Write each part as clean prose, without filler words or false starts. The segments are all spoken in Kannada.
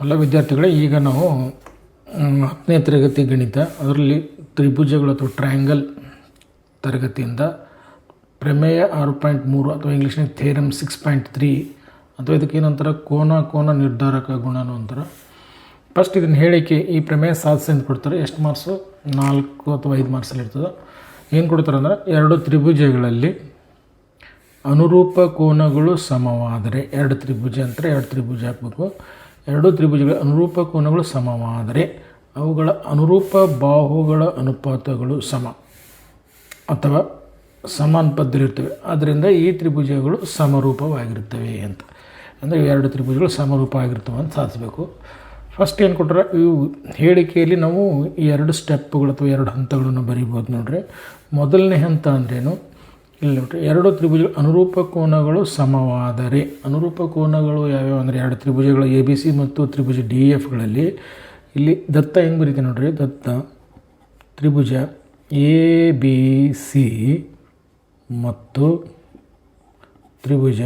ಎಲ್ಲ ವಿದ್ಯಾರ್ಥಿಗಳೇ, ಈಗ ನಾವು 10ನೇ ತರಗತಿ ಗಣಿತ ಅದರಲ್ಲಿ ತ್ರಿಭುಜಗಳು ಅಥವಾ ಟ್ರಯಾಂಗಲ್ ತರಗತಿಯಿಂದ ಪ್ರಮೇಯ 6.3 ಅಥವಾ ಇಂಗ್ಲೀಷ್ನಾಗ ಥಿಯರಮ್ 6.3 ಅಥವಾ ಇದಕ್ಕೇನಂತಾರೆ ಕೋನ ನಿರ್ಧಾರಕ ಗುಣನೂ ಅಂತಾರೆ. ಫಸ್ಟ್ ಇದನ್ನು ಹೇಳಿಕೆ ಈ ಪ್ರಮೇಯ ಸಾಧಿಸಿ ಅಂತ ಕೊಡ್ತಾರೆ. ಎಷ್ಟು ಮಾರ್ಕ್ಸು? 4 ಅಥವಾ 5 ಮಾರ್ಕ್ಸಲ್ಲಿ ಇರ್ತದೆ. ಏನು ಕೊಡ್ತಾರೆ ಅಂದರೆ, ಎರಡು ತ್ರಿಭುಜಗಳಲ್ಲಿ ಅನುರೂಪ ಕೋನಗಳು ಸಮವಾದರೆ, ಎರಡು ತ್ರಿಭುಜ ಅಂತಾರೆ, ಎರಡು ತ್ರಿಭುಜ ಹಾಕಬೇಕು. ಎರಡು ತ್ರಿಭುಜಗಳ ಅನುರೂಪ ಕೋನಗಳು ಸಮವಾದರೆ ಅವುಗಳ ಅನುರೂಪ ಬಾಹುಗಳ ಅನುಪಾತಗಳು ಸಮ ಅಥವಾ ಸಮಾನುಪಾತದಲ್ಲಿರ್ತವೆ. ಆದ್ದರಿಂದ ಈ ತ್ರಿಭುಜಗಳು ಸಮರೂಪವಾಗಿರ್ತವೆ ಅಂತ. ಅಂದರೆ ಎರಡು ತ್ರಿಭುಜಗಳು ಸಮರೂಪ ಆಗಿರ್ತವೆ ಅಂತ ಸಾಧಿಸಬೇಕು. ಫಸ್ಟ್ ಏನು ಕೊಟ್ಟರೆ, ಇವು ಹೇಳಿಕೆಯಲ್ಲಿ ನಾವು ಈ ಎರಡು ಸ್ಟೆಪ್ಗಳು ಅಥವಾ ಎರಡು ಹಂತಗಳನ್ನು ಬರೀಬೋದು ನೋಡ್ರಿ. ಮೊದಲನೇ ಹಂತ ಅಂದ್ರೇನು? ಇಲ್ಲಿ ನೋಡ್ರಿ, ಎರಡು ತ್ರಿಭುಜಗಳು ಅನುರೂಪ ಕೋನಗಳು ಸಮವಾದರೆ, ಅನುರೂಪ ಕೋನಗಳು ಯಾವ್ಯಾವ ಅಂದರೆ ಎರಡು ತ್ರಿಭುಜಗಳು ABC ಮತ್ತು ತ್ರಿಭುಜ DFಗಳಲ್ಲಿ ಇಲ್ಲಿ ದತ್ತ ಹೆಂಗೆ ಬರೀತೀವಿ ನೋಡ್ರಿ. ದತ್ತ ತ್ರಿಭುಜ ABC ಮತ್ತು ತ್ರಿಭುಜ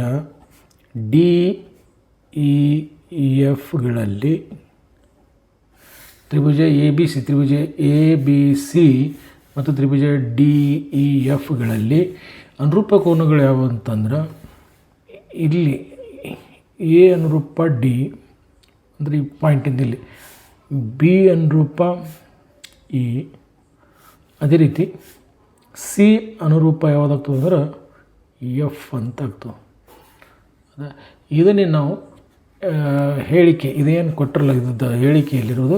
DEFಗಳಲ್ಲಿ ತ್ರಿಭುಜ ABC ಮತ್ತು ತ್ರಿಭುಜ DEFಗಳಲ್ಲಿ ಅನುರೂಪ ಕೋನಗಳು ಯಾವುವು ಅಂತಂದ್ರೆ, ಇಲ್ಲಿ ಎ ಅನುರೂಪ ಡಿ ಅಂದರೆ ಈ ಪಾಯಿಂಟಿಂದ ಇಲ್ಲಿ, ಬಿ ಅನುರೂಪ ಇ, ಅದೇ ರೀತಿ ಸಿ ಅನುರೂಪ ಯಾವುದಾಗ್ತದೆ ಅಂದ್ರೆ ಎಫ್ ಅಂತ ಆಗ್ತದೆ. ಇದನ್ನೇ ನಾವು ಹೇಳಿಕೆ, ಇದೇನು ಕೊಟ್ಟರಲ್ಲ ಇದು ಹೇಳಿಕೆಯಲ್ಲಿರೋದು,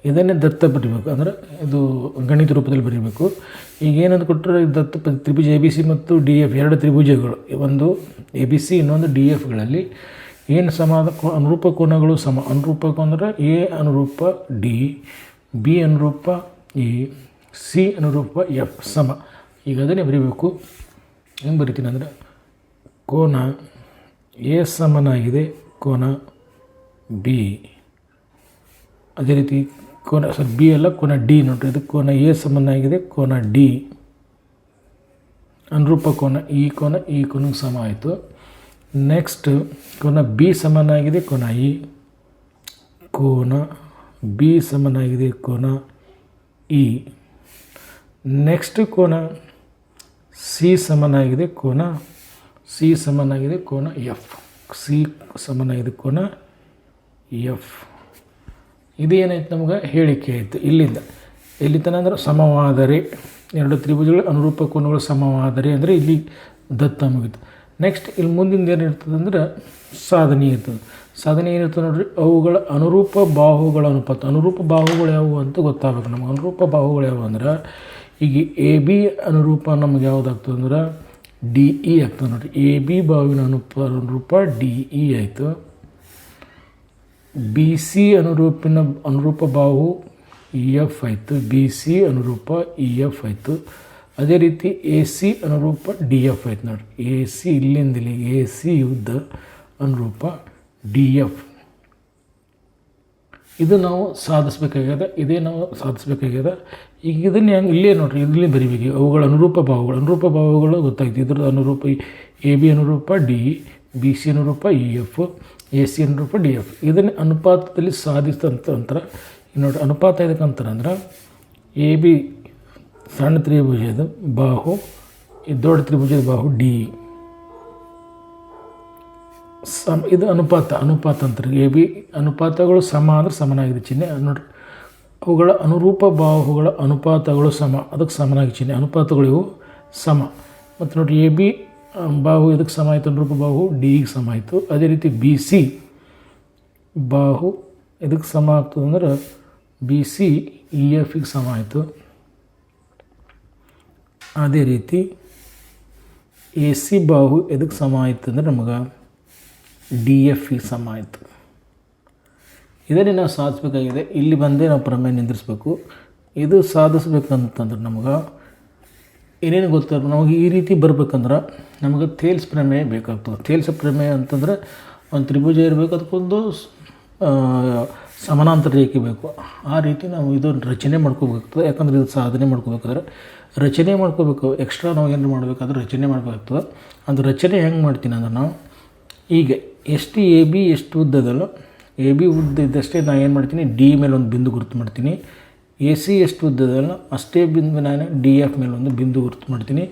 ಇದನ್ನೇ ದತ್ತ ಬರೀಬೇಕು. ಅಂದರೆ ಇದು ಗಣಿತ ರೂಪದಲ್ಲಿ ಬರೀಬೇಕು. ಈಗ ಏನಂತ ಕೊಟ್ಟರೆ, ದತ್ತ ತ್ರಿಭುಜ ABC ಮತ್ತು DF ಎರಡು ತ್ರಿಭುಜಗಳು, ಒಂದು ABC ಇನ್ನೊಂದು DFಗಳಲ್ಲಿ ಏನು ಸಮಾದ ಅನುರೂಪ ಕೋನಗಳು ಸಮ. ಅನುರೂಪ ಅಂದರೆ A Anurupa D, B Anurupa E, C Anurupa F ಸಮ. ಈಗ ಅದನ್ನೇ ಬರೀಬೇಕು. ಹೆಂಗೆ ಬರಿತೀನಿ ಅಂದರೆ, ಕೋನ ಎ ಸಮನಾಗಿದೆ ಕೋನ ಬಿ, ಅದೇ ರೀತಿ ಕೋನ ಬಿ ಅಲ್ಲ ಕೋನ ಡಿ ನೋಡ್ರಿ. ಇದು ಕೋನ ಎ ಸಮನಾಗಿದೆ ಕೋನ ಡಿ, ಅನುರೂಪ ಕೋನ ಈ ಕೋನಕ್ಕೆ ಸಮ ಆಯಿತು. ನೆಕ್ಸ್ಟ್ ಕೋನ ಬಿ ಸಮನಾಗಿದೆ ಕೋನ ಇ, ಕೋನ ಬಿ ಸಮನಾಗಿದೆ ಕೋನ ಇ. ನೆಕ್ಸ್ಟ್ ಕೋನ ಸಿ ಸಮನಾಗಿದೆ ಕೋನ ಎಫ್, ಸಿ ಸಮನಾಗಿದೆ ಕೋನ ಎಫ್. ಇದೇನಾಯ್ತು ನಮ್ಗೆ ಹೇಳಿಕೆ ಆಯಿತು. ಇಲ್ಲಿ ತನಕ ಅಂದ್ರೆ ಸಮವಾದರೆ, ಎರಡು ತ್ರಿಭುಜಗಳು ಅನುರೂಪ ಕೋನಗಳು ಸಮವಾದರೆ ಅಂದರೆ ಇಲ್ಲಿ ದತ್ತ ಮುಗಿತು. ನೆಕ್ಸ್ಟ್ ಇಲ್ಲಿ ಮುಂದಿನ ಏನಿರ್ತದೆ ಅಂದ್ರೆ ಸಾಧನೆ ಇರ್ತದೆ. ಸಾಧನೆ ಏನಿರ್ತದೆ ನೋಡ್ರಿ, ಅವುಗಳ ಅನುರೂಪ ಬಾಹುಗಳ ಅನುಪಾತ. ಅನುರೂಪ ಬಾಹುಗಳು ಯಾವುವು ಅಂತ ಗೊತ್ತಾಗಬೇಕು ನಮ್ಗೆ. ಅನುರೂಪ ಬಾಹುಗಳು ಯಾವುವು ಅಂದ್ರೆ, ಈಗ AB ಅನುರೂಪ ನಮ್ಗೆ ಯಾವುದಾಗ್ತದೆ ಅಂದ್ರೆ DE ಆಗ್ತದೆ ನೋಡಿರಿ. AB ಬಾಹುವಿನ ಅನುರೂಪ DE ಆಯಿತು. BC ಅನುರೂಪ ಬಾಹು EF ಆಯಿತು. BC ಅನುರೂಪ EF ಆಯಿತು. ಅದೇ ರೀತಿ AC ಅನುರೂಪ DF ಆಯ್ತು ನೋಡಿರಿ. AC ಇಲ್ಲಿಂದ ಇಲ್ಲಿಗೆ AC ಯುದ್ಧ ಅನುರೂಪ DF. ಇದು ನಾವು ಸಾಧಿಸ್ಬೇಕಾಗ್ಯದ. ಈಗ ಇದನ್ನು ಹೆಂಗೆ ಇಲ್ಲೇ ನೋಡಿರಿ, ಇಲ್ಲಿ ಬರೀಬೇಕು. ಅವುಗಳ ಅನುರೂಪ ಬಾಹುಗಳು ಗೊತ್ತಾಯ್ತು. ಇದ್ರ ಅನುರೂಪ AB ಅನುರೂಪ DE, BC ಅನುರೂಪ EF, AC ಅನುರೂಪ DF. ಇದನ್ನು ಅನುಪಾತದಲ್ಲಿ ಸಾಧಿಸಿದಂತರ ನೋಡಿ. ಅನುಪಾತ ಇದಕ್ಕಂತಾರೆ ಅಂದ್ರೆ, AB ಸಣ್ಣ ತ್ರಿಭುಜದ ಬಾಹು, ಈ ದೊಡ್ಡ ತ್ರಿಭುಜದ ಬಾಹು DE ಇದು ಅನುಪಾತ ಅಂತಾರೆ. AB ಅನುಪಾತಗಳು ಸಮ ಅಂದ್ರೆ ಸಮನಾಗಿದೆ ಚಿಹ್ನೆ ನೋಡಿರಿ. ಅವುಗಳ ಅನುರೂಪ ಬಾಹುಗಳ ಅನುಪಾತಗಳು ಸಮ, ಅದಕ್ಕೆ ಸಮನಾಗಿ ಚಿಹ್ನೆ. ಅನುಪಾತಗಳು ಇವು ಸಮ. ಮತ್ತು ನೋಡಿರಿ, AB ಬಾಹು ಇದಕ್ಕೆ ಸಮ ಆಯಿತು, ಅನುರೂಪ ಬಾಹು DEಗೆ ಸಮ ಆಯಿತು. ಅದೇ ರೀತಿ BC ಬಾಹು ಇದಕ್ಕೆ ಸಮ ಆಗ್ತದೆ ಅಂದ್ರೆ BC EFಗೆ ಸಮ ಆಯಿತು. ಅದೇ ರೀತಿ AC ಬಾಹು ಇದಕ್ಕೆ ಸಮ ಆಯಿತು ಅಂದರೆ ನಮಗೆ DFಗೆ ಸಮ ಆಯಿತು. ಇದನ್ನೇ ನಾವು ಸಾಧಿಸಬೇಕಾಗಿದೆ. ಇಲ್ಲಿ ಬಂದೇ ನಾವು ಪ್ರಮೇಯ ನಿಂದಿರಿಸ್ಬೇಕು. ಇದು ಸಾಧಿಸ್ಬೇಕಂತಂದ್ರೆ ನಮಗೆ ಏನೇನು ಗೊತ್ತಾಗ, ನಮಗೆ ಈ ರೀತಿ ಬರ್ಬೇಕಂದ್ರೆ ನಮಗೆ ಥೇಲ್ಸ್ ಪ್ರಮೇಯ ಬೇಕಾಗ್ತದೆ. ಥೇಲ್ಸ್ ಪ್ರಮೇಯ ಅಂತಂದ್ರೆ ಒಂದು ತ್ರಿಭುಜ ಇರಬೇಕು, ಅದಕ್ಕೊಂದು ಸಮಾನಾಂತರ ರೇಖೆ ಬೇಕು. ಆ ರೀತಿ ನಾವು ಇದನ್ನು ರಚನೆ ಮಾಡ್ಕೋಬೇಕಾಗ್ತದೆ. ಯಾಕಂದರೆ ಇದು ಸಾಧನೆ ಮಾಡ್ಕೋಬೇಕಾದ್ರೆ ರಚನೆ ಮಾಡ್ಕೋಬೇಕು. ಎಕ್ಸ್ಟ್ರಾ ನಾವು ಏನು ಮಾಡಬೇಕಾದ್ರೆ ರಚನೆ ಮಾಡಬೇಕಾಗ್ತದೆ. ಅದು ರಚನೆ ಹೆಂಗೆ ಮಾಡ್ತೀನಿ ಅಂದ್ರೆ, ನಾವು ಈಗ ಎಷ್ಟು AB ಎಷ್ಟು ಉದ್ದದಲ್ಲೋ ಎ ಬಿ ಉದ್ದ ಇದ್ದಷ್ಟೇ ನಾನು ಏನು ಮಾಡ್ತೀನಿ ಡಿ ಮೇಲೆ ಒಂದು ಬಿಂದು ಗುರುತು ಮಾಡ್ತೀನಿ. ಎ ಸಿ ಎಷ್ಟು ಉದ್ದದಲ್ಲ ಅಷ್ಟೇ ಬಿಂದು ನಾನು ಡಿ ಎಫ್ ಮೇಲೆ ಒಂದು ಬಿಂದು ಗುರುತು ಮಾಡ್ತೀನಿ.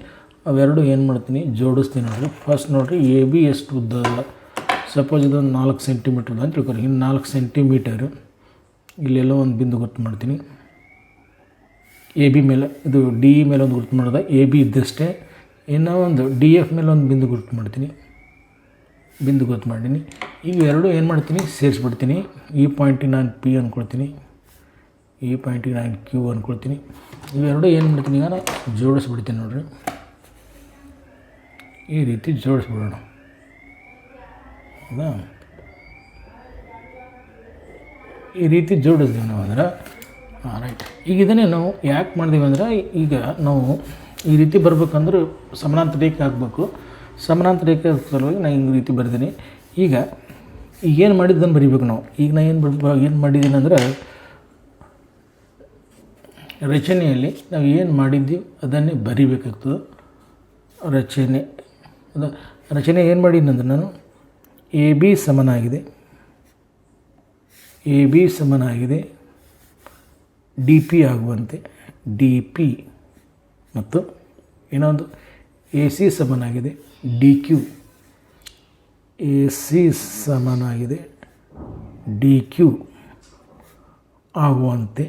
ಅವೆರಡು ಏನು ಮಾಡ್ತೀನಿ ಜೋಡಿಸ್ತೀನಿ ನೋಡಿರಿ. ಫಸ್ಟ್ ನೋಡಿರಿ ಎ ಬಿ ಎಷ್ಟು ಉದ್ದದಲ್ಲ, ಸಪೋಸ್ ಇದೊಂದು 4 ಸೆಂಟಿಮೀಟ್ರ್ ಅಂತ ತಿಳ್ಕೊರಿ. ಇನ್ನು 4 ಸೆಂಟಿಮೀಟರ್ ಇಲ್ಲೆಲ್ಲೋ ಒಂದು ಬಿಂದು ಗುರುತು ಮಾಡ್ತೀನಿ. ಎ ಬಿ ಮೇಲೆ ಇದು ಡಿ ಮೇಲೆ ಒಂದು ಗುರುತು ಮಾಡಿದೆ, ಎ ಬಿ ಇದ್ದಷ್ಟೇ. ಇನ್ನೂ ಒಂದು ಡಿ ಎಫ್ ಮೇಲೆ ಒಂದು ಬಿಂದು ಗುರುತು ಮಾಡ್ತೀನಿ, ಬಿಂದು ಗುರುತು ಮಾಡೀನಿ. ಈಗ ಎರಡು ಏನು ಮಾಡ್ತೀನಿ ಸೇರಿಸ್ಬಿಡ್ತೀನಿ. ಈ ಪಾಯಿಂಟಿಗೆ ನಾನು ಪಿ ಅಂದ್ಕೊಳ್ತೀನಿ, ಈ ಪಾಯಿಂಟಿಗೆ ನಾನು ಕ್ಯೂ ಅಂದ್ಕೊಳ್ತೀನಿ. ಇವೆರಡು ಏನು ಮಾಡ್ತೀನಿ ಈಗ ನಾನು ಜೋಡಿಸ್ಬಿಡ್ತೀನಿ ನೋಡಿರಿ. ಈ ರೀತಿ ಜೋಡಿಸ್ಬಿಡೋಣ. ಹೌದಾ, ಈ ರೀತಿ ಜೋಡಿಸ್ತೀವಿ ನಾವು ಅಂದ್ರೆ ರೈಟ್. ಈಗ ಇದನ್ನೇ ನಾವು ಯಾಕೆ ಮಾಡಿದೀವಿ ಅಂದ್ರೆ, ಈಗ ನಾವು ಈ ರೀತಿ ಬರ್ಬೇಕಂದ್ರೆ ಸಮಾನಾಂತರ ರೇಖೆ ಹಾಕಬೇಕು. ಸಮಾನಾಂತರ ರೇಖೆ ಸಲುವಾಗಿ ನಾನು ಈ ರೀತಿ ಬರ್ತೀನಿ. ಈಗೇನು ಮಾಡಿದ್ದನ್ನು ಬರಿಬೇಕು ನಾವು. ಈಗ ನಾನು ಏನು ಮಾಡಿದ್ದೀನಿ ಅಂದ್ರೆ, ರಚನೆಯಲ್ಲಿ ನಾವು ಏನು ಮಾಡಿದ್ದೀವಿ ಅದನ್ನೇ ಬರಿಬೇಕಾಗ್ತದೆ. ರಚನೆ ಏನು ಮಾಡೀನಿ ಅಂದ್ರೆ ನಾನು ಎ ಬಿ ಸಮನಾಗಿದೆ, ಎ ಬಿ ಸಮನಾಗಿದೆ ಡಿ ಪಿ ಆಗುವಂತೆ, ಡಿ ಪಿ ಮತ್ತು ಇನ್ನೊಂದು ಎ ಸಿ ಸಮನಾಗಿದೆ ಡಿ ಕ್ಯೂ, ಎ ಸಿ ಸಮನಾಗಿದೆ ಡಿ ಕ್ಯೂ ಆಗುವಂತೆ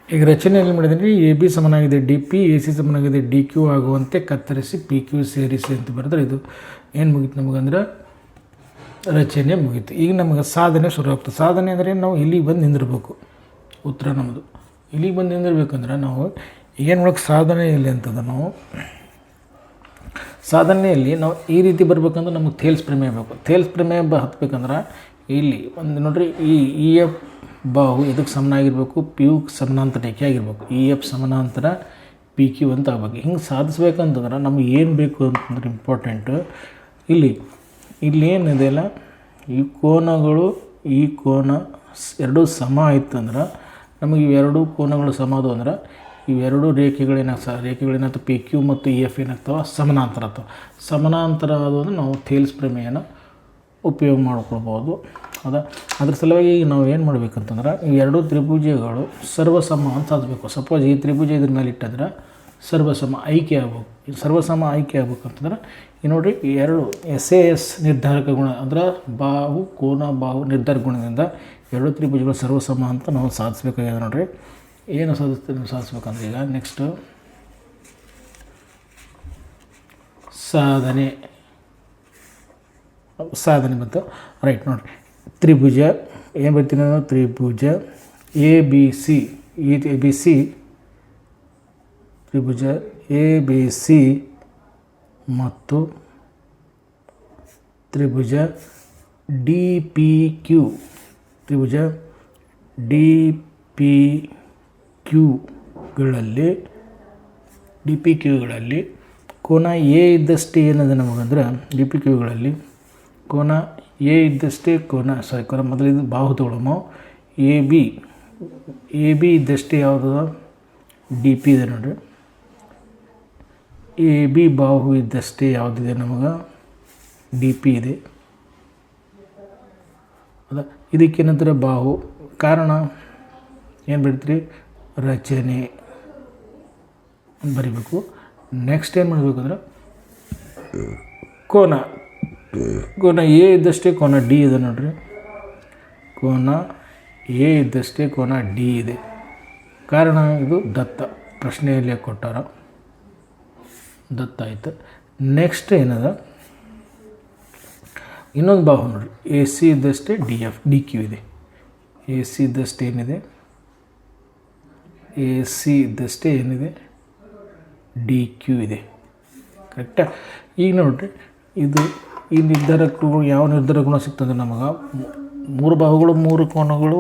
ಈಗ ರಚನೆಯಲ್ಲಿ ಮಾಡಿದರೆ ಎ ಬಿ ಸಮನಾಗಿದೆ ಡಿ ಪಿ, ಎ ಸಿ ಸಮನಾಗಿದೆ ಡಿ ಕ್ಯೂ ಆಗುವಂತೆ ಕತ್ತರಿಸಿ ಪಿ ಕ್ಯೂ ಸೇರಿಸಿ ಅಂತ ಬರೆದ್ರೆ ಇದು ಏನು ಮುಗೀತು ನಮಗಂದ್ರೆ ರಚನೆ ಮುಗೀತು. ಈಗ ನಮಗೆ ಸಾಧನೆ ಶುರು ಆಗ್ತದೆ. ಸಾಧನೆ ಅಂದರೆ ನಾವು ಇಲ್ಲಿಗೆ ಬಂದು ನಿಂದಿರಬೇಕು. ಉತ್ತರ ನಮ್ಮದು ಇಲ್ಲಿಗೆ ಬಂದು ನಿಂದಿರ್ಬೇಕಂದ್ರೆ ನಾವು ಏನು ಒಳಗೆ ಸಾಧನೆ ಇಲ್ಲಿ ಅಂತದ. ನಾವು ಸಾಧನೆಯಲ್ಲಿ ನಾವು ಈ ರೀತಿ ಬರ್ಬೇಕಂದ್ರೆ ನಮಗೆ ಥೇಲ್ಸ್ ಪ್ರಮೇಯ ಬೇಕು. ಥೇಲ್ಸ್ ಪ್ರಮೇಯ ಹತ್ಬೇಕಂದ್ರೆ ಇಲ್ಲಿ ಒಂದು ನೋಡಿರಿ, ಈ ಎಫ್ ಬಾಹು ಇದಕ್ಕೆ ಸಮನಾಗಿರ್ಬೇಕು, ಪಿ ಯು ಸಮಾನಾಂತರ ರೇಖೆ ಆಗಿರ್ಬೇಕು. ಇ ಎಫ್ ಸಮಾನಾಂತರ ಪಿ ಕ್ಯೂ ಅಂತ ಆಗ್ಬೇಕು. ಹಿಂಗೆ ಸಾಧಿಸ್ಬೇಕಂತಂದ್ರೆ ನಮಗೆ ಏನು ಬೇಕು ಅಂತಂದ್ರೆ ಇಂಪಾರ್ಟೆಂಟು, ಇಲ್ಲೇನಿದೆ ಅಲ್ಲ, ಈ ಕೋನಗಳು ಈ ಕೋನ ಎರಡೂ ಸಮ ಆಯಿತು ಅಂದ್ರೆ ನಮಗೆ ಇವೆರಡೂ ಕೋನಗಳು ಸಮ ಅದು ಅಂದ್ರೆ ಇವೆರಡು ರೇಖೆಗಳೇನಾಗ್ತವೆ ಪಿ ಕ್ಯೂ ಮತ್ತು ಇ ಎಫ್ ಏನಾಗ್ತವೆ ಸಮಾನಾಂತರ ಆಗ್ತವೆ. ಸಮಾನಾಂತರ ಅದು ಅಂದರೆ ನಾವು ಥೇಲ್ಸ್ ಪ್ರಮೇಯನ ಉಪಯೋಗ ಮಾಡ್ಕೊಳ್ಬೋದು. ಅದ್ರ ಸಲುವಾಗಿ ನಾವು ಏನು ಮಾಡಬೇಕಂತಂದ್ರೆ ಈ ಎರಡೂ ತ್ರಿಭುಜಗಳು ಸರ್ವಸಮ ಅಂತ ಸಾಧಿಸಬೇಕು. ಸಪೋಸ್ ಈ ತ್ರಿಭುಜ ಇದ್ರ ಮೇಲೆ ಇಟ್ಟಂದ್ರೆ ಸರ್ವಸಮ ಆಯ್ಕೆ ಆಗ್ಬೇಕು. ಸರ್ವಸಮ ಆಯ್ಕೆ ಆಗ್ಬೇಕಂತಂದ್ರೆ ಈ ನೋಡಿರಿ, ಈ ಎರಡು SAS ನಿರ್ಧಾರಕ ಗುಣ ಅಂದ್ರೆ ಬಾಹು ಕೋನ ಬಾಹು ನಿರ್ಧಾರಕ ಗುಣದಿಂದ ಎರಡು ತ್ರಿಭುಜಗಳು ಸರ್ವಸಮ ಅಂತ ನಾವು ಸಾಧಿಸ್ಬೇಕಾಗಿದೆ. ನೋಡಿರಿ ಏನು ಸಾಧಿಸ್ಬೇಕಂದ್ರೆ ಈಗ ನೆಕ್ಸ್ಟು ಸಾಧನೆ ಬಂತು. ರೈಟ್ ನೋಡಿರಿ, ತ್ರಿಭುಜ ಏನು ಬರ್ತೀನಿ ನಾನು, ತ್ರಿಭುಜ ಎ ಬಿ ಸಿ ತ್ರಿಭುಜ ಎ ಬಿ ಸಿ ಮತ್ತು ತ್ರಿಭುಜ ಡಿ ಪಿ ಕ್ಯೂ, ತ್ರಿಭುಜ ಡಿ ಪಿ ಕ್ಯೂಗಳಲ್ಲಿ ಕೋನ ಎ ಇದ್ದಷ್ಟೇ ಏನದು ನಮಗಂದ್ರೆ ಡಿ ಪಿ ಕ್ಯೂಗಳಲ್ಲಿ ಕೋನ ಎ ಇದ್ದಷ್ಟೇ ಕೋನ ಮೊದಲು ಇದು ಬಾಹು ತಗೊಳ್ಳೋಮೋ. ಎ ಬಿ ಇದ್ದಷ್ಟೇ ಯಾವುದು ಡಿ ಪಿ ಇದೆ ನೋಡಿರಿ. ಎ ಬಿ ಬಾಹು ಇದ್ದಷ್ಟೇ ಯಾವುದಿದೆ ನಮಗೆ ಡಿ ಪಿ ಇದೆ. ಇದಕ್ಕೇನಂತಾರೆ ಬಾಹು. ಕಾರಣ ಏನು ಬರೀತೀರಿ, ರಚನೆ ಬರಿಬೇಕು. ನೆಕ್ಸ್ಟ್ ಏನು ಮಾಡಬೇಕು ಅಂದ್ರೆ ಕೋನ ಎ ಇದ್ದಷ್ಟೇ ಕೋನ ಡಿ ಇದೆ ನೋಡಿರಿ. ಕೋನ ಎ ಇದ್ದಷ್ಟೇ ಕೋನ ಡಿ ಇದೆ. ಕಾರಣ ಇದು ದತ್ತ, ಪ್ರಶ್ನೆಯಲ್ಲಿ ಕೊಟ್ಟಾರ, ದತ್ತ ಆಯಿತು. ನೆಕ್ಸ್ಟ್ ಏನದ, ಇನ್ನೊಂದು ಬಾಹು ನೋಡಿರಿ, ಎ ಸಿ ಇದ್ದಷ್ಟೇ ಡಿ ಕ್ಯೂ ಇದೆ. ಎ ಸಿ ಇದ್ದಷ್ಟೇ ಏನಿದೆ, ಎ ಸಿ ಇದ್ದಷ್ಟೇ ಏನಿದೆ ಡಿ ಕ್ಯೂ ಇದೆ. ಕರೆಕ್ಟಾ? ಈಗ ನೋಡಿರಿ, ಇದು ಈ ನಿರ್ಧಾರಕ್ಕೆ ಯಾವ ನಿರ್ಧಾರ ಗುಣ ಸಿಗ್ತದೆ ನಮಗೆ, ಮೂರು ಬಾಹುಗಳು ಮೂರು ಕೋನಗಳು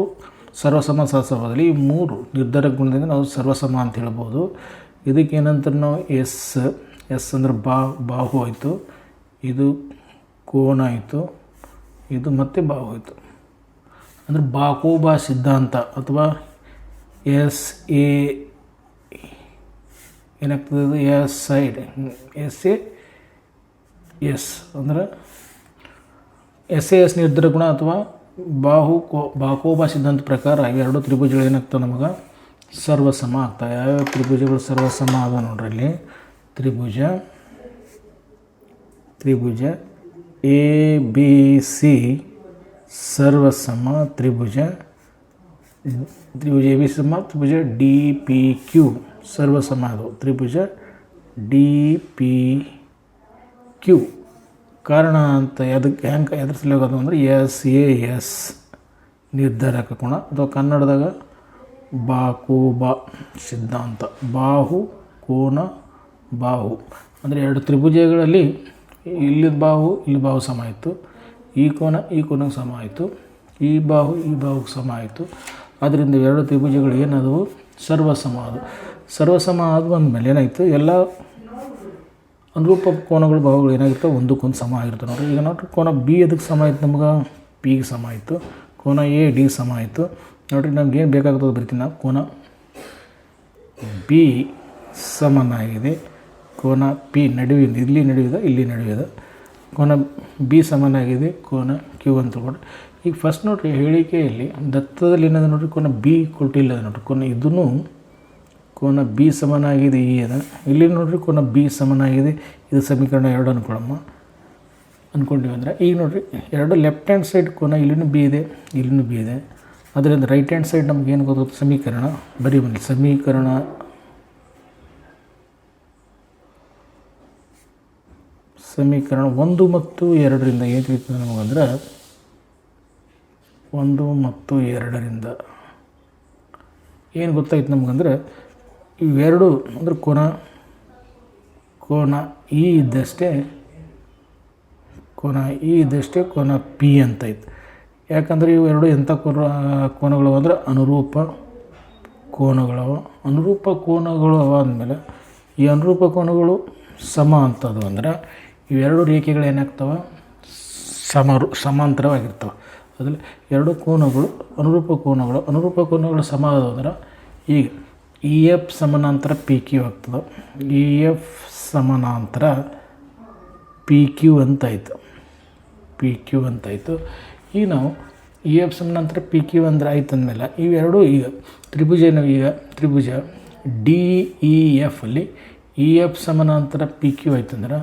ಸರ್ವಸಮ ಸಾಧಿಸಬಹುದಲ್ಲಿ ಈ ಮೂರು ನಿರ್ಧಾರ ಗುಣದಿಂದ ನಾವು ಸರ್ವಸಮ ಅಂತ ಹೇಳ್ಬೋದು. ಇದಕ್ಕೇನಂತಾರೆ ನಾವು ಎಸ್ ಅಂದ್ರೆ ಬಾಹು ಆಯಿತು, ಇದು ಕೋನ ಆಯಿತು, ಇದು ಮತ್ತೆ ಬಾಹು ಆಯಿತು. ಅಂದರೆ ಬಾಹುಬಾ ಸಿದ್ಧಾಂತ ಅಥವಾ ಎಸ್ ಎ ಏನಾಗ್ತದೆ ಇದು S side S A S ಅಂದ್ರೆ ಎಸ್ ಎ ಎಸ್ ನಿರ್ಧಾರ ಗುಣ ಅಥವಾ ಬಾಕೋಬಾ ಸಿದ್ಧಾಂತ ಪ್ರಕಾರ ಇವೆರಡು ತ್ರಿಭುಜಗಳು ಏನಾಗ್ತವೆ ನಮಗೆ ಸರ್ವಸಮ ಆಗ್ತವೆ. ಯಾವ್ಯಾವ ತ್ರಿಭುಜಗಳು ಸರ್ವಸಮ ಅದ ನೋಡ್ರಿ ಇಲ್ಲಿ. ತ್ರಿಭುಜ ಎ ಬಿ ಸಿ ಸರ್ವಸಮ ತ್ರಿಭುಜ ಎ ಬಿ ಸಿ ಸಮ ತ್ರಿಭುಜ ಡಿ ಪಿ ಕ್ಯೂ ಸರ್ವಸಮ ಅದು ತ್ರಿಭುಜ ಡಿ ಪಿ ಕ್ಯೂ. ಕಾರಣ ಅಂತ ಹೆಂಗೆ ಎದ್ರ ಸಲುವಾಗಿ ಅಂದರೆ ಎಸ್ ಎ ಎಸ್ ನಿರ್ಧಾರಕ ಕೋನ ಅಥವಾ ಕನ್ನಡದಾಗ ಬಾಕೋಬಾ ಸಿದ್ಧಾಂತ. ಬಾಹು ಕೋನ ಬಾಹು ಅಂದರೆ ಎರಡು ತ್ರಿಭುಜಗಳಲ್ಲಿ ಇಲ್ಲಿದ್ದ ಬಾಹು ಇಲ್ಲಿ ಬಾಹು ಸಮ ಆಯಿತು, ಈ ಕೋನಕ್ಕೆ ಸಮ ಆಯಿತು, ಈ ಬಾಹುಗೆ ಸಮ ಆಯಿತು. ಆದ್ದರಿಂದ ಎರಡು ತ್ರಿಭುಜಗಳು ಏನದು ಸರ್ವಸಮ ಅದು. ಸರ್ವಸಮ ಆದ ಬಂದಮೇಲೆ ಏನಾಯಿತು ಎಲ್ಲ ಅನುರೂಪ ಕೋನಗಳು ಬಾಹುಗಳು ಏನಾಗಿರ್ತವೆ ಒಂದಕ್ಕೊಂದು ಸಮ ಆಗಿರ್ತವೆ ನೋಡಿರಿ. ಈಗ ನೋಡಿರಿ ಕೋನ ಬಿ ಅದಕ್ಕೆ ಸಮ ಆಯಿತು, ನಮ್ಗೆ ಪಿಗೆ ಸಮ ಆಯಿತು. ಕೋನ ಎ ಡಿ ಸಮ ಆಯಿತು. ನೋಡಿರಿ ನಮ್ಗೆ ಏನು ಬೇಕಾಗ್ತದೆ ಬರ್ತೀನಿ ನಾವು. ಕೋನ ಬಿ ಸಮನಾಗಿದೆ ಕೋನ ಪಿ ನಡುವಿಂದ ಇಲ್ಲಿ ನಡುವಿದೆ. ಕೋನ ಬಿ ಸಮನಾಗಿದೆ ಕೋನ ಕ್ಯೂ ಅಂತ ಕೊಡ್ರಿ. ಈಗ ಫಸ್ಟ್ ನೋಡಿರಿ ಹೇಳಿಕೆಯಲ್ಲಿ ದತ್ತದಲ್ಲಿ ಏನದ ನೋಡಿರಿ ಕೋನ ಬಿ ಕೊಟ್ಟಿಲ್ಲ ನೋಡಿರಿ. ಕೋನ ಬಿ ಸಮನಾಗಿದೆ ಈ ಅದ. ಇಲ್ಲಿ ನೋಡಿರಿ ಕೋನ ಬಿ ಸಮನಾಗಿದೆ. ಇದು ಸಮೀಕರಣ 2 ಅಂದ್ಕೊಂಡಿವಿ ಅಂದರೆ ಈಗ ನೋಡಿರಿ ಎರಡು ಲೆಫ್ಟ್ ಹ್ಯಾಂಡ್ ಸೈಡ್ ಕೋನ ಇಲ್ಲಿನೂ ಬಿ ಇದೆ, ಇಲ್ಲಿನೂ ಬಿ ಇದೆ. ಅದರಿಂದ ರೈಟ್ ಹ್ಯಾಂಡ್ ಸೈಡ್ ನಮ್ಗೆ ಏನು ಗೊತ್ತಾಗುತ್ತೆ ಸಮೀಕರಣ ಬರೀ ಬನ್ನಿ. ಸಮೀಕರಣ 1 ಮತ್ತು 2ರಿಂದ ಏನು ತಿಳಿತದೆ ನಮಗಂದ್ರೆ 1 ಮತ್ತು 2ರಿಂದ ಏನು ಗೊತ್ತಾಯ್ತು ನಮಗಂದ್ರೆ ಇವೆರಡು ಅಂದ್ರೆ ಕೋನ ಇ ಇದ್ದಷ್ಟೇ ಕೋನ ಪಿ ಅಂತೈತೆ. ಯಾಕಂದರೆ ಇವೆರಡು ಎಂಥ ಕೋನಗಳು ಅಂದರೆ ಅನುರೂಪ ಕೋನಗಳು ಅವ ಅಂದಮೇಲೆ ಈ ಅನುರೂಪ ಕೋನಗಳು ಸಮ ಅಂತದು ಅಂದ್ರೆ ಇವೆರಡು ರೇಖೆಗಳು ಏನಾಗ್ತವೆ ಸಮಾಂತರವಾಗಿರ್ತವೆ. ಅದರಲ್ಲಿ ಎರಡು ಕೋನಗಳು ಅನುರೂಪ ಕೋನಗಳು ಸಮ ಆದ್ರೆ ಈಗ ಇ ಎಫ್ ಸಮಾನಾಂತರ ಪಿ ಕ್ಯೂ ಆಗ್ತದೆ. ಇ ಎಫ್ ಸಮಾನಾಂತರ ಪಿ ಕ್ಯೂ ಅಂತಾಯಿತು. ಈಗ ನಾವು ಇ ಎಫ್ ಸಮಾನಾಂತರ ಪಿ ಕ್ಯೂ ಅಂದ್ರೆ ಆಯ್ತು ಅಂದಮೇಲೆ ಇವೆರಡು ಈಗ ತ್ರಿಭುಜ ಡಿ ಇ ಎಫ್ ಅಲ್ಲಿ ಇ ಎಫ್ ಸಮಾನಾಂತರ ಪಿ ಕ್ಯೂ ಆಯ್ತಂದ್ರೆ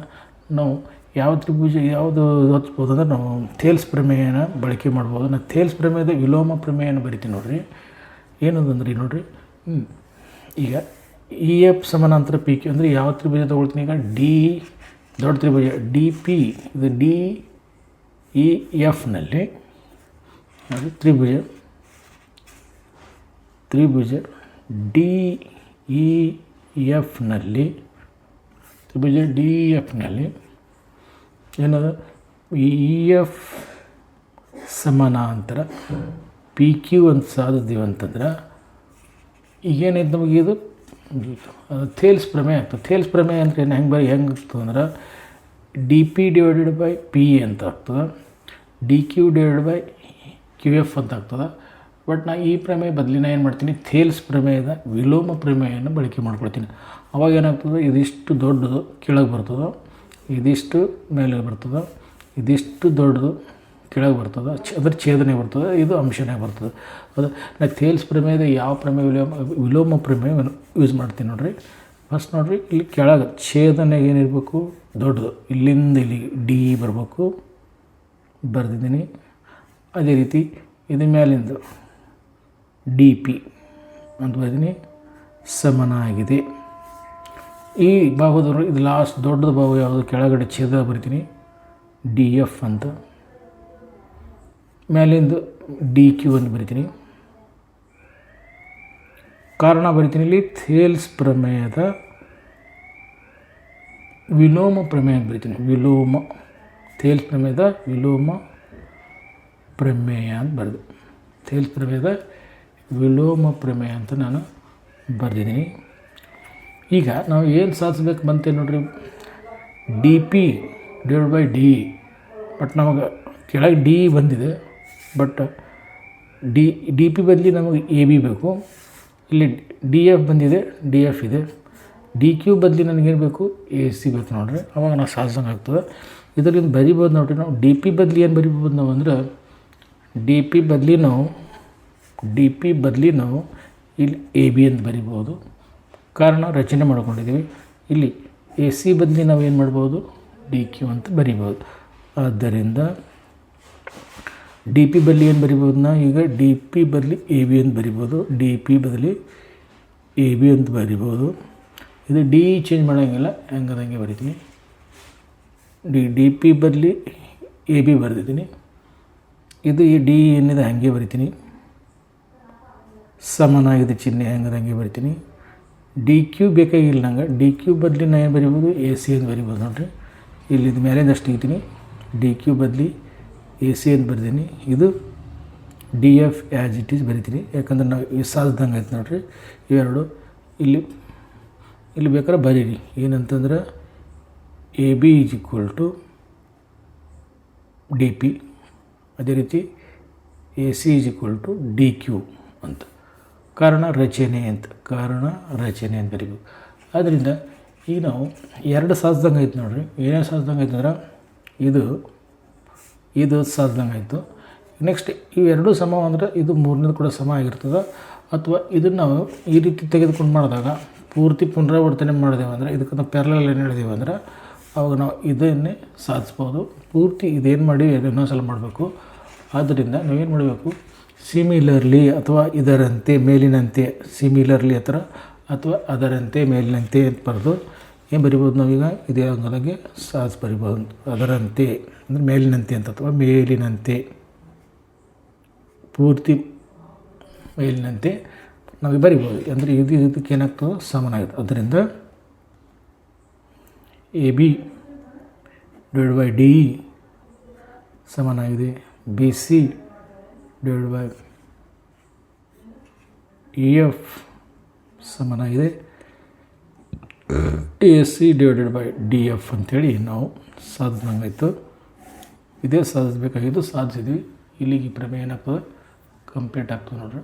ನಾವು ಯಾವ ತ್ರಿಭುಜ ಯಾವುದು ಓದಿಸ್ಬೋದು ಅಂದ್ರೆ ನಾವು ಥೇಲ್ಸ್ ಪ್ರಮೇಯನ ಬಳಕೆ ಮಾಡ್ಬೋದು. ನಾನು ಥೇಲ್ಸ್ ಪ್ರಮೇಯದ ವಿಲೋಮ ಪ್ರಮೇಯನ ಬರಿತೀನಿ ನೋಡಿರಿ. ಏನದಂದ್ರಿ ನೋಡಿರಿ ಈಗ ಇ ಎಫ್ ಸಮಾನಾಂತರ ಪಿ ಕ್ಯೂ ಅಂದರೆ ಯಾವ ತ್ರಿಭುಜ ತೊಗೊಳ್ತೀನಿ ಈಗ ದೊಡ್ಡ ತ್ರಿಭುಜ ಡಿ ಪಿ ಇದು ಡಿ ಇ ಎಫ್ನಲ್ಲಿ ನೋಡಿ ತ್ರಿಭುಜ ಡಿ ಇ ಎಫ್ನಲ್ಲಿ ಏನದ ಇ ಎಫ್ ಸಮಾನಾಂತರ ಪಿ ಕ್ಯೂ ಅಂತ ಸಾಧಿದ್ದೀವಿ ಅಂತಂದ್ರೆ ಈಗೇನೈತೆ ನಮಗೆ ಇದು ಥೇಲ್ಸ್ ಪ್ರಮೇಯ ಆಗ್ತದೆ. ಥೇಲ್ಸ್ ಪ್ರಮೇಯ ಅಂದರೆ ಹೆಂಗೆ ಆಗ್ತದೆ ಅಂದ್ರೆ D P divided by P ಅಂತ ಆಗ್ತದೆ, D Q divided by Q F ಅಂತ ಆಗ್ತದೆ. ಬಟ್ ನಾನು ಈ ಪ್ರಮೇಯ ಬದಲಿನ ಏನು ಮಾಡ್ತೀನಿ ಥೇಲ್ಸ್ ಪ್ರಮೇಯದ ವಿಲೋಮ ಪ್ರಮೇಯವನ್ನು ಬಳಕೆ ಮಾಡ್ಕೊಳ್ತೀನಿ. ಅವಾಗ ಏನಾಗ್ತದೆ ಇದಿಷ್ಟು ದೊಡ್ಡದು ಕೆಳಗೆ ಬರ್ತದೆ, ಇದಿಷ್ಟು ಮೇಲೆ ಬರ್ತದೆ, ಇದಿಷ್ಟು ದೊಡ್ಡದು ಕೆಳಗೆ ಬರ್ತದೆ, ಅದ್ರ ಛೇದನೆ ಬರ್ತದೆ, ಇದು ಅಂಶನೇ ಬರ್ತದೆ. ಅದು ನಾನು ಥೇಲ್ಸ್ ಪ್ರಮೇಯದ ಯಾವ ಪ್ರಮೇಯ ವಿಲೋಮ ಪ್ರಮೇಯ ಯೂಸ್ ಮಾಡ್ತೀನಿ ನೋಡಿರಿ. ಫಸ್ಟ್ ನೋಡಿರಿ ಇಲ್ಲಿ ಕೆಳಗೆ ಛೇದನೆ ಏನಿರಬೇಕು ದೊಡ್ಡದು, ಇಲ್ಲಿಂದ ಇಲ್ಲಿ ಡಿ ಬರಬೇಕು ಬರೆದಿದ್ದೀನಿ. ಅದೇ ರೀತಿ ಇದು ಮೇಲಿಂದ ಡಿ ಪಿ ಅಂತ ಬರೆದಿನಿ ಸಮನಾಗಿದೆ. ಈ ಬಾಹುದವರು ಇದು ಲಾಸ್ಟ್ ದೊಡ್ಡದು ಬಾಹು ಯಾವುದು ಕೆಳಗಡೆ ಛೇದ ಬರಿತೀನಿ ಡಿ ಎಫ್ ಅಂತ, ಮೇಲಿಂದ ಡಿ ಕ್ಯೂ ಅಂತ ಬರಿತೀನಿ. ಕಾರಣ ಬರಿತೀನಿ ಇಲ್ಲಿ ಥೇಲ್ಸ್ ಪ್ರಮೇಯದ ವಿಲೋಮ ಪ್ರಮೇಯ ಅಂತ ಬರಿತೀನಿ. ಥೇಲ್ಸ್ ಪ್ರಮೇಯದ ವಿಲೋಮ ಪ್ರಮೇಯ ಅಂತ ಬರೆದು ಥೇಲ್ಸ್ ಪ್ರಮೇಯದ ವಿಲೋಮ ಪ್ರಮೇಯ ಅಂತ ನಾನು ಬರೆದಿದ್ದೀನಿ. ಈಗ ನಾವು ಏನು ಸಾಧಿಸ್ಬೇಕು ಬಂತೇವೆ ನೋಡ್ರಿ D P divide by D. But ನಮಗೆ ಕೆಳಗೆ ಡಿ ಬಂದಿದೆ, ಬಟ್ ಡಿ ಪಿ ಬದಲಿ ನಮಗೆ ಎ ಬಿ ಬೇಕು. ಇಲ್ಲಿ ಡಿ ಎಫ್ ಬಂದಿದೆ, ಡಿ ಎಫ್ ಇದೆ. ಡಿ ಕ್ಯೂ ಬದಲಿ ನನಗೇನು ಬೇಕು, ಎ ಸಿ ಬೇಕು ನೋಡಿರಿ. ಅವಾಗ ನಾವು ಸಾಧಿಸಂಗೆ ಆಗ್ತದೆ. ಇದರಿಂದ ಬರಿಬೋದು ನೋಡಿರಿ. ನಾವು ಡಿ ಪಿ ಬದಲಿ ಏನು ಬರಿಬೋದು ನಾವು ಅಂದ್ರೆ, ಡಿ ಪಿ ಬದಲಿ ನಾವು ಇಲ್ಲಿ ಎ ಬಿ ಅಂತ ಬರಿಬೋದು. ಕಾರಣ ರಚನೆ ಮಾಡ್ಕೊಂಡಿದ್ದೀವಿ. ಇಲ್ಲಿ ಎ ಸಿ ಬದಲಿ ನಾವು ಏನು ಮಾಡ್ಬೋದು, ಡಿ ಕ್ಯೂ ಅಂತ ಬರಿಬೋದು. ಆದ್ದರಿಂದ ಡಿ ಪಿ ಬದಲಿ ಏನು ಬರಿಬೋದು, ನಾವು ಈಗ ಡಿ ಪಿ ಬದಲಿ ಎ ಬಿ ಅಂತ ಬರಿಬೋದು. ಡಿ ಪಿ ಬದಲಿ ಎ ಬಿ ಅಂತ ಬರಿಬೋದು. ಇದು ಡಿ ಚೇಂಜ್ ಮಾಡೋಂಗಿಲ್ಲ, ಹೆಂಗದಂಗೆ ಬರಿತೀನಿ. ಡಿ ಪಿ ಬದಲಿ ಎ ಬಿ ಬರೆದಿದ್ದೀನಿ. ಇದು ಈ ಡಿ ಏನಿದೆ ಹಾಗೆ ಬರಿತೀನಿ. ಸಮನಾಗಿದೆ ಚಿಹ್ನೆ ಹೆಂಗದಂಗೆ ಬರಿತೀನಿ. ಡಿ ಕ್ಯೂ ಬೇಕಾಗಿಲ್ಲ ನಂಗೆ. ಡಿ ಕ್ಯೂ ಬದಲಿ ನಾನು ಏನು ಬರಿಬೋದು, ಎ ಸಿ ಅಂತ ಬರಿಬೋದು ನೋಡಿರಿ. ಇಲ್ಲಿದ ಮೇಲಿಂದ ಅಷ್ಟು ತೆಗಿತೀನಿ. ಡಿ ಕ್ಯೂ ಬದಲಿ ಎ ಸಿ ಅಂತ ಬರೆದೀನಿ. ಇದು D F as it is ಬರಿತೀನಿ. ಯಾಕಂದ್ರೆ ನಾವು ಸಾಧಿಸ್ದಂಗೆ ಆಯ್ತು ನೋಡಿರಿ ಇವೆರಡು. ಇಲ್ಲಿ ಬೇಕಾದ್ರೆ ಬರೀರಿ ಏನಂತಂದ್ರೆ A B is equal to D P, ಅದೇ ರೀತಿ A C is equal to D Q ಅಂತ. ಕಾರಣ ರಚನೆ ಅಂತ ಬರೀಬೇಕು. ಆದ್ದರಿಂದ ಈಗ ನಾವು ಎರಡು ಸಾಧಿಸ್ದಂಗೆ ಆಯ್ತು ನೋಡಿರಿ. ಏನೇನು ಸಾಧಿಸ್ದಂಗೆ ಆಯ್ತು ಅಂದ್ರೆ ಇದು ಸಾಧಿಸ್ದಂಗೆ ಆಯಿತು. ನೆಕ್ಸ್ಟ್ ಇವೆರಡೂ ಸಮ ಅಂದರೆ ಇದು ಮೂರನೇದು ಕೂಡ ಸಮ ಆಗಿರ್ತದೆ. ಅಥವಾ ಇದನ್ನು ನಾವು ಈ ರೀತಿ ತೆಗೆದುಕೊಂಡು ಮಾಡಿದಾಗ ಪೂರ್ತಿ ಪುನರಾವರ್ತನೆ ಮಾಡಿದೆವು ಅಂದರೆ, ಇದಕ್ಕೆ ನಾವು ಪ್ಯಾರಲಲ್ ಏನು ಹೇಳಿದೆವು ಅಂದ್ರೆ, ಅವಾಗ ನಾವು ಇದನ್ನೇ ಸಾಧಿಸ್ಬೋದು. ಪೂರ್ತಿ ಇದೇನು ಮಾಡಿ ಇನ್ನೊಂದ್ಸಲ ಮಾಡಬೇಕು. ಆದ್ದರಿಂದ ನಾವೇನು ಮಾಡಬೇಕು, ಸಿಮಿಲರ್ಲಿ ಅಥವಾ ಇದರಂತೆ ಮೇಲಿನಂತೆ, ಸಿಮಿಲರ್ಲಿ ಅಥವಾ ಅದರಂತೆ ಮೇಲಿನಂತೆ ಅಂತ ಬರೆದು ಏನು ಬರಿಬೋದು ನಾವೀಗ, ಇದೇ ಅಂಗದಾಗೆ ಬರಿಬೋದು. ಅದರಂತೆ ಅಂದರೆ ಮೇಲಿನಂತೆ ಅಂತ, ಅಥವಾ ಮೇಲಿನಂತೆ, ಪೂರ್ತಿ ಮೇಲಿನಂತೆ ನಾವು ಬರಿಬೋದು. ಅಂದರೆ ಇದಕ್ಕೆ ಏನಾಗ್ತದೆ, ಸಮನಾಗಿದೆ. ಅದರಿಂದ A B divide by D ಸಮನಾಗಿದೆ. B C divide by E F ಸಮನಾಗಿದೆ. A C divided by D F ಅಂಥೇಳಿ ನಾವು ಸಾಧಿಸ್ದಂಗಾಯಿತು. ಇದೇ ಸಾಧಿಸಬೇಕಾಗಿದ್ದು, ಸಾಧಿಸಿದ್ವಿ. ಇಲ್ಲಿಗೆ ಈ ಪ್ರಮೇಯ ಏನಾಗ್ತದೆ, ಕಂಪ್ಲೀಟ್ ಆಗ್ತದೆ ನೋಡ್ರಿ.